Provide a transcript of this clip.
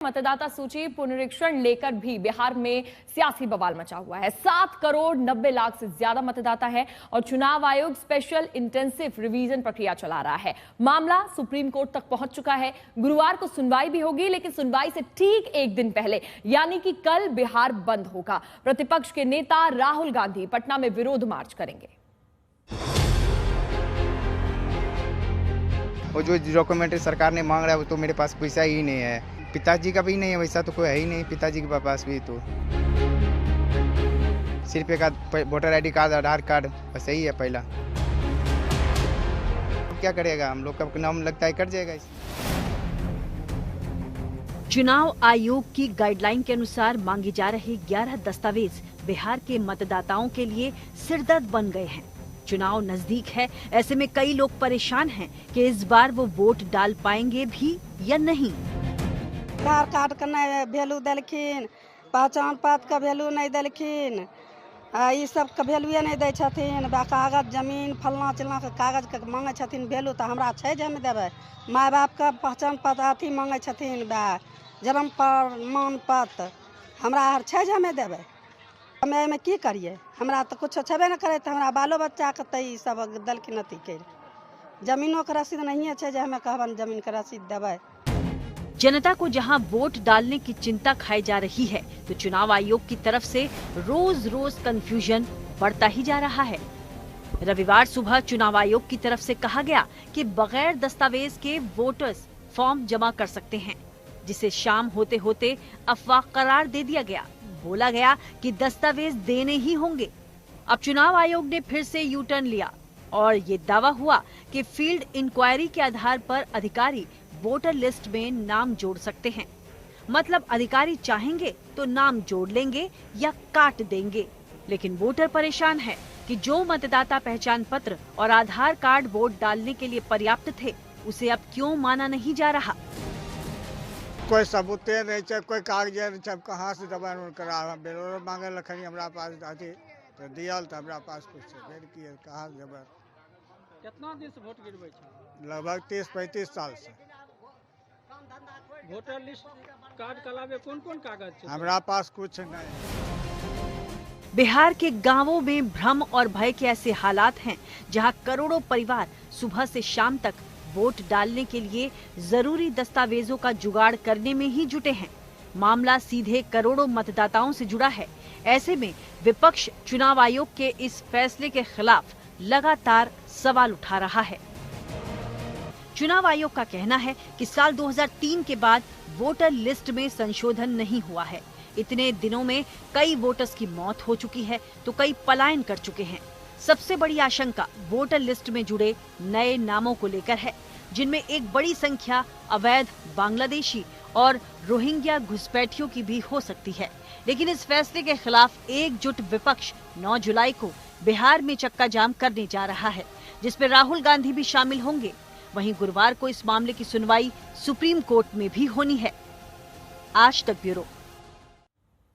मतदाता सूची पुनरीक्षण लेकर भी बिहार में सियासी बवाल मचा हुआ है। 7 करोड़ 90 लाख से ज्यादा मतदाता है और चुनाव आयोग स्पेशल इंटेंसिव रिवीजन प्रक्रिया चला रहा है। मामला सुप्रीम कोर्ट तक पहुंच चुका है। गुरुवार को सुनवाई भी होगी, लेकिन सुनवाई से ठीक एक दिन पहले यानी कि कल बिहार बंद होगा। प्रतिपक्ष के नेता राहुल गांधी पटना में विरोध मार्च करेंगे। वो जो डॉक्यूमेंट्री सरकार ने मांग रहा है वो तो मेरे पास पैसा ही नहीं है, पिताजी का भी नहीं है, वैसा तो कोई है ही नहीं पिताजी के पास भी। तो सिर्फ एक वोटर आईडी कार्ड, आधार कार्ड बस यही है पहला। क्या करेगा, हम लोग का नाम लगता है कट जाएगा। चुनाव आयोग की गाइडलाइन के अनुसार मांगे जा रहे 11 दस्तावेज बिहार के मतदाताओं के लिए सिरदर्द बन गए हैं। चुनाव नजदीक है, ऐसे में कई लोग परेशान हैं कि इस बार वो वोट डाल पाएंगे भी या नहीं। आधार कार्ड का नहीं वैल्यू दिलखिन, पहचान पत्र का वैल्यू नहीं दिलखिन, ये सब का वैल्यू नहीं दै छथिन। कागज जमीन फलना चिलना के कागज के मांगे छथिन वैल्यू, तो हमरा छै जे हम देबै। माय बाप का पहचान पत्र अथी मांगे छथिन, जन्म प्रमाण पत्र हमरा छै जे हमें देबै। हमें में की करिए, हमरा तो कुछ छेबे न करे, तो हमरा बालो बच्चा के तई सब दलखिन अथी कर। जमीनों के रसीद नहीं है जे हमें कहबन जमीन के रसीद देबै। जनता को जहां वोट डालने की चिंता खाई जा रही है, तो चुनाव आयोग की तरफ से रोज रोज कंफ्यूजन बढ़ता ही जा रहा है। रविवार सुबह चुनाव आयोग की तरफ से कहा गया कि बगैर दस्तावेज के वोटर्स फॉर्म जमा कर सकते हैं, जिसे शाम होते होते अफवाह करार दे दिया गया। बोला गया कि दस्तावेज देने ही होंगे। अब चुनाव आयोग ने फिर से यू टर्न लिया और ये दावा हुआ कि फील्ड इंक्वायरी के आधार पर अधिकारी वोटर लिस्ट में नाम जोड़ सकते हैं। मतलब अधिकारी चाहेंगे तो नाम जोड़ लेंगे या काट देंगे। लेकिन वोटर परेशान है कि जो मतदाता पहचान पत्र और आधार कार्ड वोट डालने के लिए पर्याप्त थे, उसे अब क्यों माना नहीं जा रहा। कोई सबूत नहीं है, कोई कागज नहीं, कहाँ से दबा करा मांगे लखनी हमरा पास तो दियल तो हमरा पास कुछ कहाँ देबै। कितना दिन से वोट गिरबै छै? लगभग 30-35 साल से। वोटर लिस्ट कार्ड के अलावे कौन-कौन कागज छै? हमरा पास कुछ नहीं। बिहार के गांवों में भ्रम और भय के ऐसे हालात हैं जहां करोड़ों परिवार सुबह से शाम तक वोट डालने के लिए जरूरी दस्तावेजों का जुगाड़ करने में ही जुटे हैं। मामला सीधे करोड़ों मतदाताओं से जुड़ा है। ऐसे में विपक्ष चुनाव आयोग के इस फैसले के खिलाफ लगातार सवाल उठा रहा है। चुनाव आयोग का कहना है कि साल 2003 के बाद वोटर लिस्ट में संशोधन नहीं हुआ है। इतने दिनों में कई वोटर्स की मौत हो चुकी है तो कई पलायन कर चुके हैं। सबसे बड़ी आशंका वोटर लिस्ट में जुड़े नए नामों को लेकर है, जिनमें एक बड़ी संख्या अवैध बांग्लादेशी और रोहिंग्या घुसपैठियों की भी हो सकती है। लेकिन इस फैसले के खिलाफ एकजुट विपक्ष 9 जुलाई को बिहार में चक्का जाम करने जा रहा है, जिसमें राहुल गांधी भी शामिल होंगे। वहीं गुरुवार को इस मामले की सुनवाई सुप्रीम कोर्ट में भी होनी है। आज तक ब्यूरो।